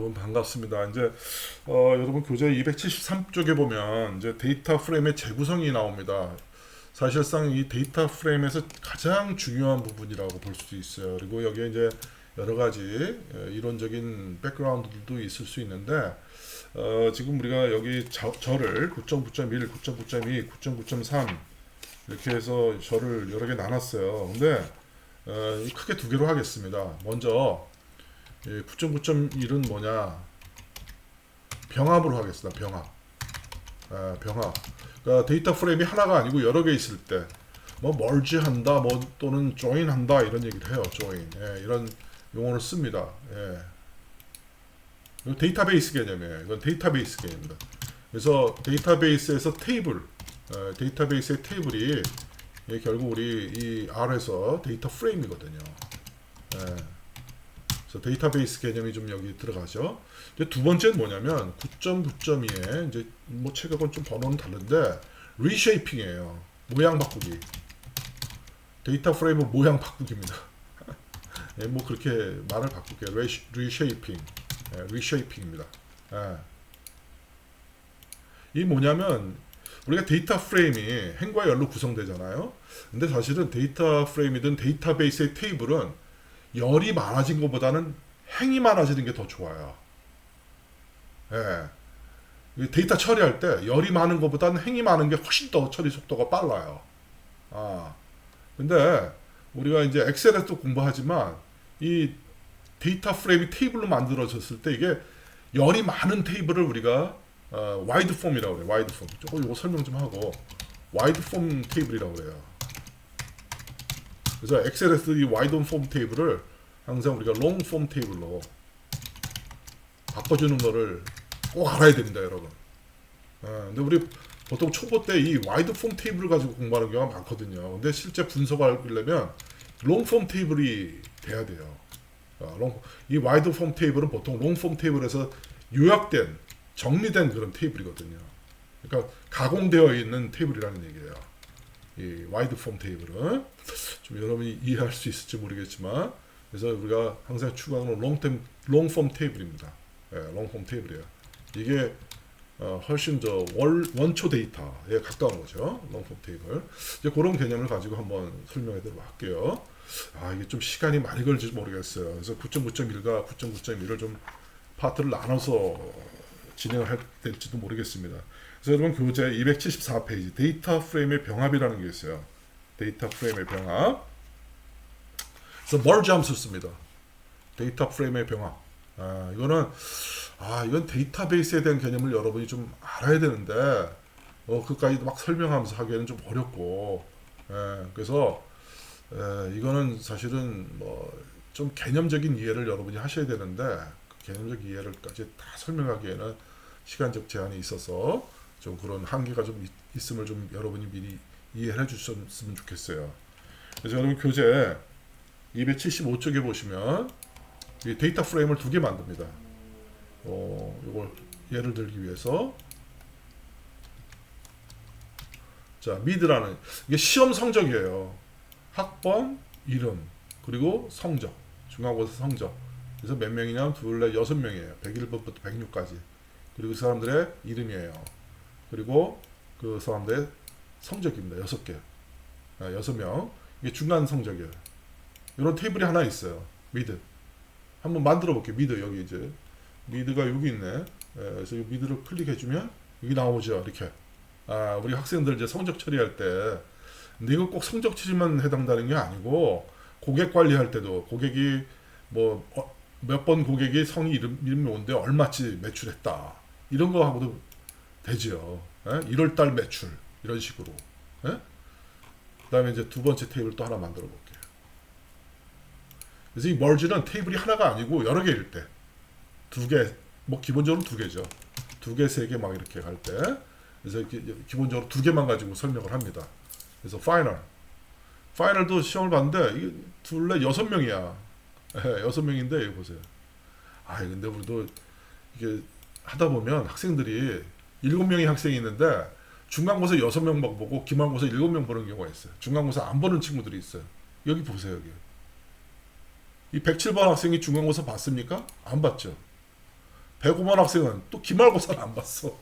여러분 반갑습니다. 이제 여러분 교재 273쪽에 보면 이제 데이터 프레임의 재구성이 나옵니다. 사실상 이 데이터 프레임에서 가장 중요한 부분이라고 볼 수도 있어요. 그리고 여기에 이제 여러 가지 이론적인 백그라운드들도 있을 수 있는데 지금 우리가 여기 절을 9.9.1, 9.9.2, 9.9.3 이렇게 해서 절을 여러 개 나눴어요. 근데 크게 두 개로 하겠습니다. 먼저 9.9.1은 뭐냐? 병합으로 하겠습니다. 병합. 그러니까 데이터 프레임이 하나가 아니고 여러 개 있을 때, 뭐 멀지한다, 뭐 또는 조인한다 이런 얘기를 해요. 조인, 이런 용어를 씁니다. 이거 데이터베이스 개념이에요. 이건 데이터베이스 개념입니다. 그래서 데이터베이스에서 테이블, 데이터베이스의 테이블이 결국 우리 이 R에서 데이터 프레임이거든요. 그래서 데이터베이스 개념이 좀 여기 들어가죠. 이제 두 번째는 뭐냐면 9.9.2에 이제 뭐 책하고는 좀 번호는 다른데 리쉐이핑이에요. 모양 바꾸기. 데이터 프레임은 모양 바꾸기입니다. 뭐 그렇게 말을 바꿀게요. 리쉐이핑. 리쉐이핑입니다. 이 뭐냐면 우리가 데이터 프레임이 행과 열로 구성되잖아요. 근데 사실은 데이터 프레임이든 데이터베이스의 테이블은 열이 많아진 것보다는 행이 많아지는 게 더 좋아요. 데이터 처리할 때 열이 많은 것보다는 행이 많은 게 훨씬 더 처리 속도가 빨라요. 근데 우리가 이제 엑셀에서도 공부하지만 이 데이터 프레임이 테이블로 만들어졌을 때 이게 열이 많은 테이블을 우리가 와이드 폼이라고 그래요. 와이드 폼. 조금 이거 설명 좀 하고 와이드 폼 테이블이라고 그래요. 그래서 엑셀에서 이 와이드 폼 테이블을 항상 우리가 롱 폼 테이블로 바꿔주는 거를 꼭 알아야 됩니다, 여러분. 근데 우리 보통 초보 때 이 와이드 폼 테이블을 가지고 공부하는 경우가 많거든요. 근데 실제 분석을 하려면 롱 폼 테이블이 돼야 돼요. 이 와이드 폼 테이블은 보통 롱 폼 테이블에서 요약된, 정리된 그런 테이블이거든요. 그러니까 가공되어 있는 테이블이라는 얘기예요. 이 와이드 폼 테이블은 좀 여러분이 이해할 수 있을지 모르겠지만, 그래서 우리가 항상 추구하는 롱폼 테이블입니다. 롱폼 테이블이에요. 이게 훨씬 더 원초 데이터에 가까운 거죠. 롱폼 테이블. 이제 그런 개념을 가지고 한번 설명해드리도록 할게요. 이게 좀 시간이 많이 걸릴지 모르겠어요. 그래서 9.9.1과 9.9.1을 좀 파트를 나눠서 진행을 될지도 모르겠습니다. 그래서 여러분 교재 274페이지 데이터 프레임의 병합이라는 게 있어요. 데이터 프레임의 병합. 그래서 멀지 함수 씁니다. 데이터 프레임의 병합. 이건 데이터베이스에 대한 개념을 여러분이 좀 알아야 되는데 그까지 막 설명하면서 하기에는 좀 어렵고, 그래서 이거는 사실은 뭐 좀 개념적인 이해를 여러분이 하셔야 되는데 그 개념적 이해를까지 다 설명하기에는 시간적 제한이 있어서 좀 그런 한계가 좀 있음을 좀 여러분이 미리 이해해 주셨으면 좋겠어요. 그래서 여러분 교재 275쪽에 보시면 이 데이터 프레임을 두 개 만듭니다. 이걸 예를 들기 위해서 자 미드라는 이게 시험 성적이에요. 학번, 이름, 그리고 성적, 중간고사 성적. 그래서 몇 명이냐면 둘, 넷, 6명이에요. 101번부터 106까지. 그리고 그 사람들의 이름이에요. 그리고 그 사람들의 성적입니다. 6개. 6명. 이게 중간 성적이에요. 이런 테이블이 하나 있어요. 미드. 한번 만들어 볼게요. 미드 여기 이제 미드가 여기 있네. 그래서 이 미드를 클릭해주면 여기 나오죠. 이렇게. 우리 학생들 이제 성적 처리할 때, 근데 이거 꼭 성적 처리만 해당되는 게 아니고 고객 관리할 때도 고객이 뭐 몇 번 고객이 성이 이름이 오는데 얼마치 매출했다 이런 거 하고도 되죠. 1월달 매출 이런 식으로. 그다음에 이제 두 번째 테이블 또 하나 만들어 볼게요. 그래서 이 멀지는 테이블이 하나가 아니고 여러 개일 때, 두 개, 뭐 기본적으로 두 개죠. 두 개, 세 개 막 이렇게 갈 때, 그래서 기본적으로 두 개만 가지고 설명을 합니다. 그래서 파이널도 시험을 봤는데 이게 둘레 6명이야. 6명인데 이거 보세요. 근데 우리도 이게 하다 보면 학생들이 7명의 학생이 있는데 중간고사 6명 보고 기말고사 7명 보는 경우가 있어요. 중간고사 안 보는 친구들이 있어요. 여기 보세요. 여기. 이 107번 학생이 중간고사 봤습니까? 안 봤죠. 105번 학생은 또 기말고사를 안 봤어.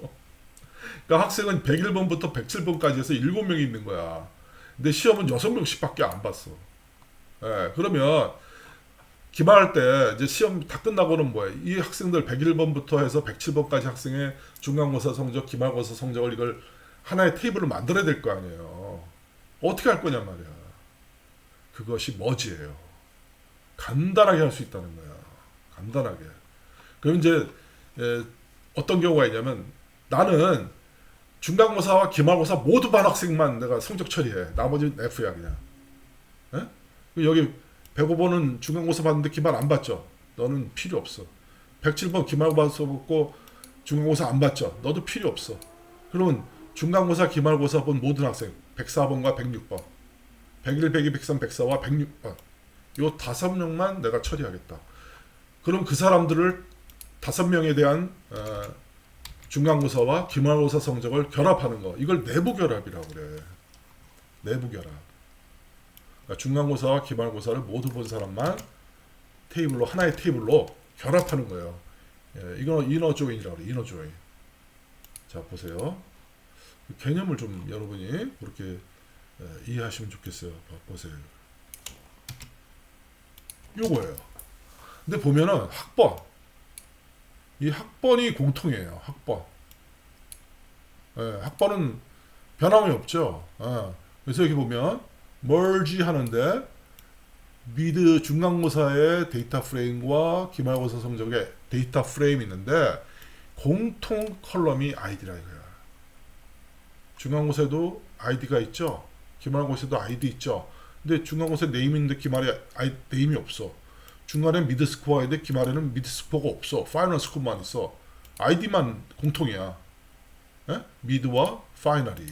그러니까 학생은 101번부터 107번까지 해서 7명이 있는 거야. 근데 시험은 6명씩밖에 안 봤어. 예, 그러면 기말할 때 이제 시험 다 끝나고는 뭐야? 이 학생들 101번부터 해서 107번까지 학생의 중간고사 성적, 기말고사 성적을 이걸 하나의 테이블을 만들어야 될 거 아니에요. 어떻게 할 거냔 말이야. 그것이 머지예요. 간단하게 할 수 있다는 거야. 간단하게. 그럼 이제 어떤 경우가 있냐면 나는 중간고사와 기말고사 모두 반 학생만 내가 성적 처리해. 나머지는 F야 그냥. 예? 여기 105번은 중간고사 봤는데 기말 안 봤죠? 너는 필요 없어. 107번 기말고사 봤고 중간고사 안 봤죠? 너도 필요 없어. 그러면 중간고사, 기말고사 본 모든 학생 104번과 106번 101, 102, 103, 104와 106번 요 5명만 내가 처리하겠다. 그럼 그 사람들을 5명에 대한 중간고사와 기말고사 성적을 결합하는 거. 이걸 내부 결합이라고 그래. 내부 결합. 그러니까 중간고사와 기말고사를 모두 본 사람만 테이블로 하나의 테이블로 결합하는 거예요. 예, 이거는 이너 조인이라고 그래. 이너 조인. 자 보세요. 개념을 좀 여러분이 그렇게 이해하시면 좋겠어요. 보세요. 요거예요. 근데 보면은 학번. 이 학번이 공통이에요. 학번. 예, 학번은 변함이 없죠. 그래서 여기 보면 merge 하는데 미드 중간고사의 데이터 프레임과 기말고사 성적의 데이터 프레임이 있는데 공통 컬럼이 아이디라 이거야. 중간고사에도 아이디가 있죠. 기말고사에도 아이디 있죠. 근데 중간고사에 네임이 있는데 기말에 네임이 없어. 중간에 미드 스코어가 있는데 기말에는 미드 스코어가 없어. 파이널 스코어만 있어. 아이디만 공통이야. 예? 미드와 파이널이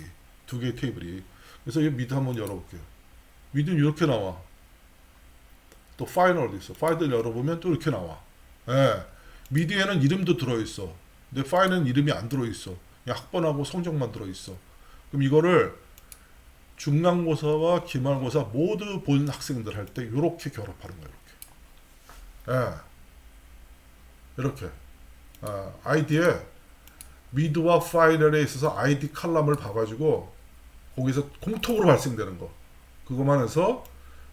두 개의 테이블이. 그래서 이 미드 한번 열어볼게요. 미드는 이렇게 나와. 또 파이널도 있어. 파이널 열어보면 또 이렇게 나와. 예. 미드에는 이름도 들어있어. 근데 파이널은 이름이 안 들어있어. 그냥 학번하고 성적만 들어있어. 그럼 이거를 중간고사와 기말고사 모두 본 학생들 할 때 이렇게 결합하는 거예요. 이렇게. 예. 이렇게. 아이디에 미드와 파이널에 있어서 아이디 칼럼을 봐가지고 거기서 공통으로 발생되는 거. 그것만 해서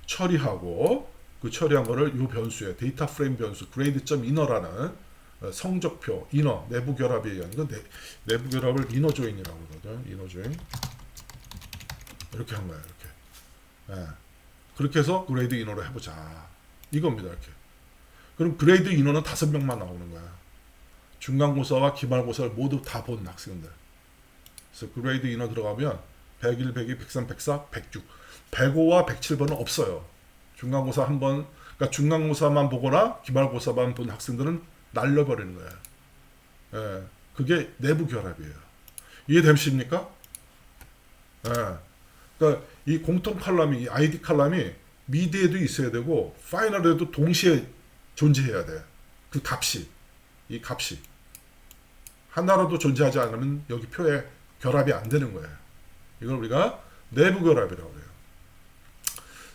처리하고 그 처리한 거를 이 변수에 데이터 프레임 변수 grade.inner라는 성적표 인어 내부 결합에 의한 이건 내부 결합을 인어 조인이라고 그러거든요. 인어 조인 이렇게 한 거예요. 이렇게. 예. 그렇게 해서 그레이드 인어로 해보자. 이겁니다. 이렇게. 그럼 그레이드 인어는 5명만 나오는 거야. 중간고사와 기말고사를 모두 다 본 학생들. 그래서 그레이드 인어 들어가면 101, 102, 103, 104, 106 105와 107번은 없어요. 중간고사 한 번, 그러니까 중간고사만 보거나 기말고사만 본 학생들은 날려버리는 거예요. 예, 그게 내부 결합이에요. 이해되십니까? 예, 그러니까 이 공통 칼럼이, 이 아이디 칼럼이 미드에도 있어야 되고 파이널에도 동시에 존재해야 돼. 그 값이, 이 값이 하나라도 존재하지 않으면 여기 표에 결합이 안 되는 거예요. 이걸 우리가 내부 결합이라고 해요.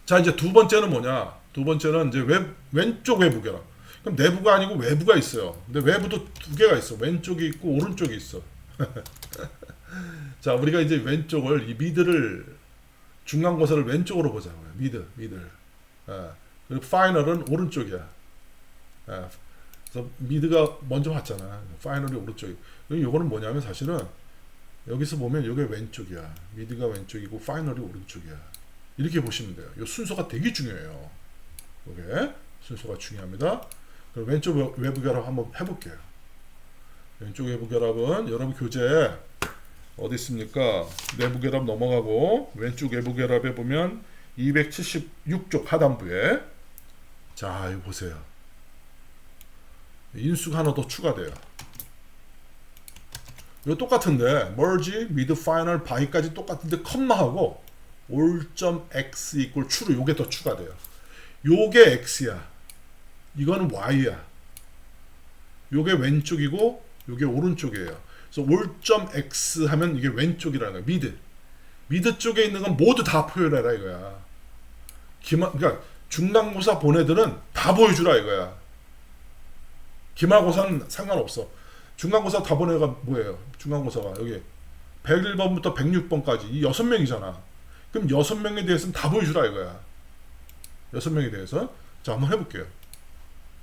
자, 이제 두 번째는 뭐냐? 두 번째는 이제 왼쪽 외부 결합. 그럼 내부가 아니고 외부가 있어요. 근데 외부도 두 개가 있어. 왼쪽이 있고 오른쪽이 있어. 자, 우리가 이제 왼쪽을 이 미드를 중간고사를 왼쪽으로 보자고요. 미드. 그리고 파이널은 오른쪽이야. 그래서 미드가 먼저 왔잖아. 파이널이 오른쪽이. 이거는 뭐냐면 사실은 여기서 보면 이게 왼쪽이야. 미드가 왼쪽이고 파이널이 오른쪽이야. 이렇게 보시면 돼요. 이 순서가 되게 중요해요. 이게 순서가 중요합니다. 그럼 왼쪽 외부 결합 한번 해볼게요. 왼쪽 외부 결합은 여러분 교재에 어디 있습니까? 내부 결합 넘어가고 왼쪽 외부 결합에 보면 276쪽 하단부에 자, 이거 보세요. 인수가 하나 더 추가돼요. 이거 똑같은데 merge, mid, final, by까지 똑같은데 컴마하고 all.x equal true로 요게 더 추가돼요. 요게 x야. 이거는 y야. 요게 왼쪽이고 요게 오른쪽이에요. 그래서 all.x 하면 이게 왼쪽이라는 거야. 미드 쪽에 있는 건 모두 다 표현해라 이거야. 그러니까 중간고사 본 애들은 다 보여주라 이거야. 기말고사는 상관없어. 중간고사 다 본 애가 뭐예요? 중간고사가 여기 101번부터 106번까지 이 6명이잖아. 그럼 6명에 대해서는 다 보여주라 이거야. 6명에 대해서. 자, 한번 해볼게요.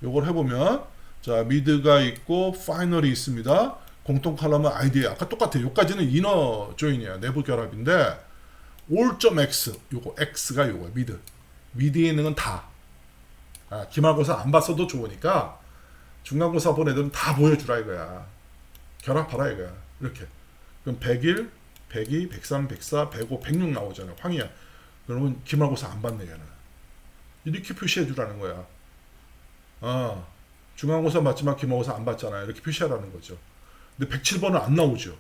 요걸 해보면, 자, 미드가 있고, 파이널이 있습니다. 공통 칼럼은 아이디에 아까 똑같아요. 요까지는 이너 조인이야. 내부 결합인데, all.x, 요거, x가 요거야. 미드. 미드에 있는 건 다. 아, 기말고사 안 봤어도 좋으니까, 중간고사 본 애들은 다 보여주라 이거야. 결합하라 이거야. 이렇게. 그럼 101, 102, 103, 104, 105, 106 나오잖아요. 황이야. 그러면 기말고사 안 봤네, 얘는. 이렇게 표시해 주라는 거야. 아, 중간고사 맞지만 기말고사 안 봤잖아요. 이렇게 표시하라는 거죠. 근데 107번은 안 나오죠.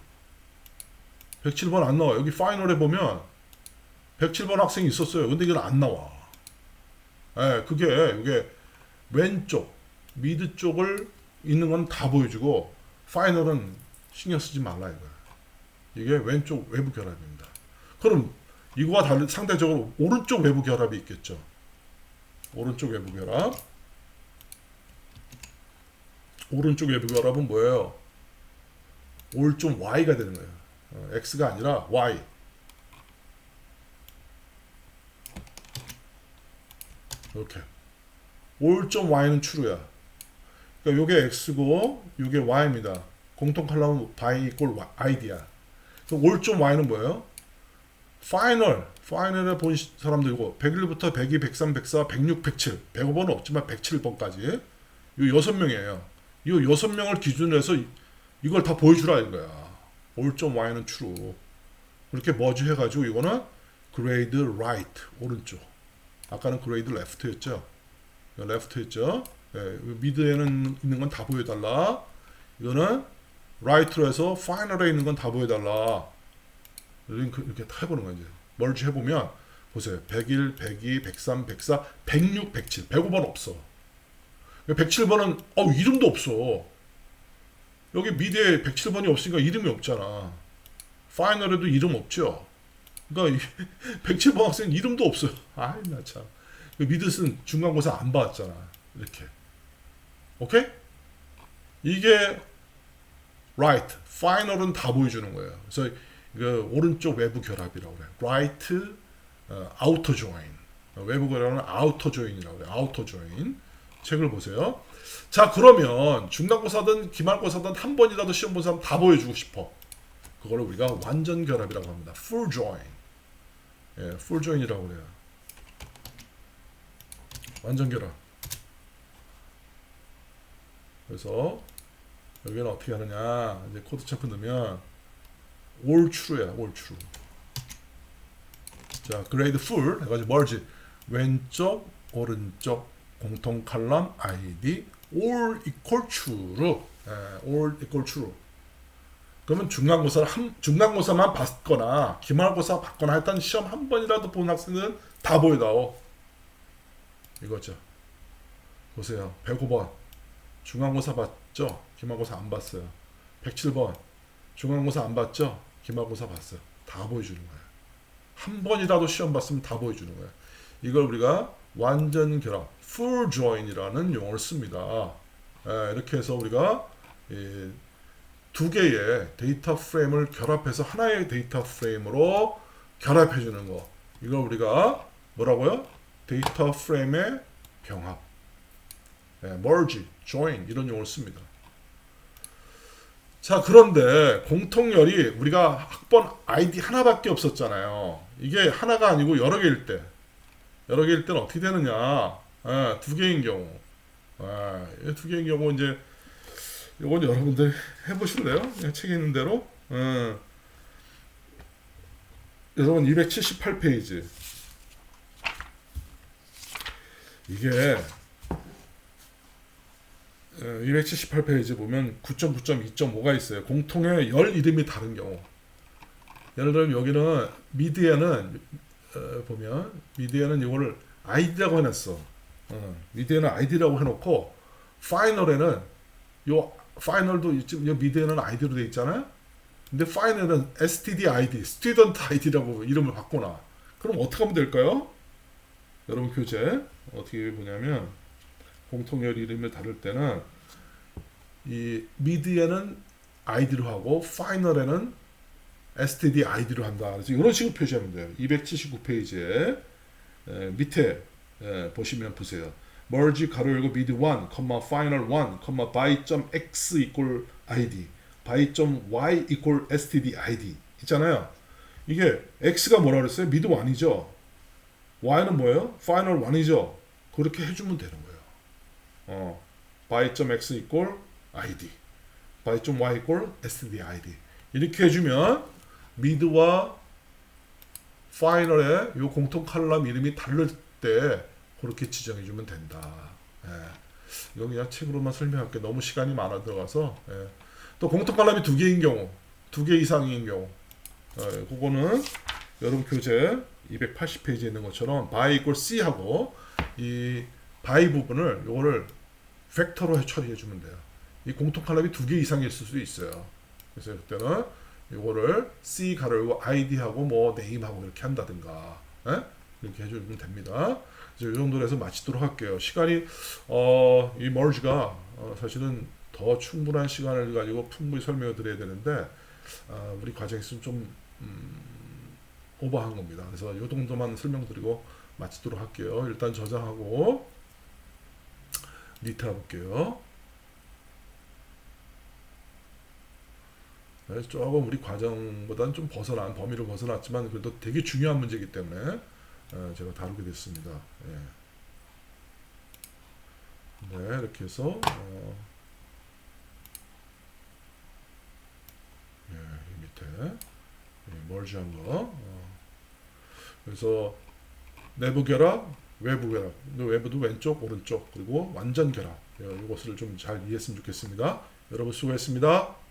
107번 안 나와. 여기 파이널에 보면 107번 학생이 있었어요. 근데 이건 안 나와. 예, 이게 왼쪽, 미드 쪽을 있는 건 다 보여주고, 파이널은 신경 쓰지 말라 이거야. 이게 왼쪽 외부 결합입니다. 그럼 이거와 달리 상대적으로 오른쪽 외부 결합이 있겠죠. 오른쪽 외부 결합. 오른쪽 외부 결합은 뭐예요? 올좀 y가 되는 거예요. x가 아니라 y. 이렇게. 올좀 y는 true야. 그러니까 요게 x고 요게 y입니다. 공통 칼럼은 by equal id야. 올좀 y는 뭐예요? 파이널에 본 사람들 이거 101부터 102, 103, 104, 106, 107 105번은 없지만 107번까지 요 6명이에요. 이 6명을 기준으로 해서 이걸 다 보여주라 이거야. all.y는 true. 이렇게 머지 해가지고 이거는 grade right 오른쪽. 아까는 grade left였죠. left였죠. 네, 미드에는 있는 건 다 보여달라. 이거는 right로 해서 final에 있는 건 다 보여달라. 이렇게 다 해보는 거야 이제. 멀지 해보면 보세요. 101, 102, 103, 104, 106, 107 105번 없어. 107번은 이름도 없어. 여기 미드에 107번이 없으니까 이름이 없잖아. 파이널에도 이름 없죠. 그러니까 107번 학생 이름도 없어요. 아이 나 참. 미드 쓴 중간고사 안 봤잖아. 이렇게. 오케이? 이게 right. 파이널은 다 보여주는 거예요. 그래서 그 오른쪽 외부 결합이라고 그래요. right outer join. 외부 결합은 outer join이라고 그래요. outer join. 책을 보세요. 자, 그러면 중간고사든 기말고사든 한 번이라도 시험 본 사람 다 보여주고 싶어. 그거를 우리가 완전 결합이라고 합니다. full join. 예, full join이라고 그래요. 완전 결합. 그래서 여기는 어떻게 하느냐? 이제 코드 체크 넣으면 all true야, all true. 자, grade full 해가지고 merge 왼쪽, 오른쪽 공통 칼럼 id all equal true. all equal true. 그러면 중간고사만 봤거나 기말고사 봤거나 했던 시험 한 번이라도 본 학생은 다 보여다오. 이거죠. 보세요. 105번 중간고사 봤죠? 기말고사 안 봤어요. 107번 중간고사 안 봤죠? 기말고사 봤어요. 다 보여주는 거예요. 한 번이라도 시험 봤으면 다 보여주는 거예요. 이걸 우리가 완전 결합, full join이라는 용어를 씁니다. 이렇게 해서 우리가 두 개의 데이터 프레임을 결합해서 하나의 데이터 프레임으로 결합해 주는 거. 이걸 우리가 뭐라고요? 데이터 프레임의 병합, merge, join 이런 용어를 씁니다. 자, 그런데 공통열이 우리가 학번 아이디 하나밖에 없었잖아요. 이게 하나가 아니고 여러 개일 때는 어떻게 되느냐? 두 개인 경우. 두 개인 경우 이제 이건 여러분들 해보실래요? 책에 있는 대로. 여러분 278페이지. 이게 278페이지 보면 9.9.2.5가 있어요. 공통의 열 이름이 다른 경우. 예를 들면 여기는 미드에는 보면 미드에는 이거를 아이디라고 해놨어. 미드에는 아이디라고 해놓고 파이널에는 요 파이널도 요 미드에는 아이디로 돼 있잖아요. 근데 파이널은 std id, student id라고 이름을 바꿔놔. 그럼 어떻게 하면 될까요? 여러분 교재 어떻게 보냐면 공통열 이름을 다룰 때는 이 mid에는 id로 하고 final에는 std id로 한다. 그래서 이런 식으로 표시하면 돼요. 279페이지에 밑에 보시면 보세요. merge 가로 열고 mid 1, final 1, by.x equal id, by.y equal std id 있잖아요. 이게 x가 뭐라 그랬어요? mid 1이죠. y는 뭐예요? final 1이죠. 그렇게 해주면 되는 거예요. by.x equal id, by.y equal std id 이렇게 해주면 mid와 final의 요 공통 칼럼 이름이 다를 때 그렇게 지정해주면 된다. 이거 그냥 책으로만 설명할게. 너무 시간이 많아 들어가서. 또 공통 칼럼이 두 개인 경우, 두 개 이상인 경우, 그거는 여러분 교재 280페이지에 있는 것처럼 by equal c 하고 이 by 부분을 요거를 팩터로 처리해 주면 돼요. 이 공통 칼럼이 두 개 이상일 수도 있어요. 그래서 그때는 요거를 c 가로 열고 id하고 뭐 name하고 이렇게 한다든가, 이렇게 해주면 됩니다. 이제 이 정도로 해서 마치도록 할게요. 시간이 이 merge가 사실은 더 충분한 시간을 가지고 풍부히 설명을 드려야 되는데 우리 과정에서는 좀 오버한 겁니다. 그래서 이 정도만 설명드리고 마치도록 할게요. 일단 저장하고 니트 해볼게요. 조금 우리 과정보다는 좀 벗어난 범위를 벗어났지만 그래도 되게 중요한 문제이기 때문에 제가 다루게 됐습니다. 네, 이렇게 해서 이 밑에 멀지한 거. 그래서 내부 결합, 외부 결합, 외부도 왼쪽, 오른쪽, 그리고 완전 결합. 이것을 좀 잘 이해했으면 좋겠습니다. 여러분 수고했습니다.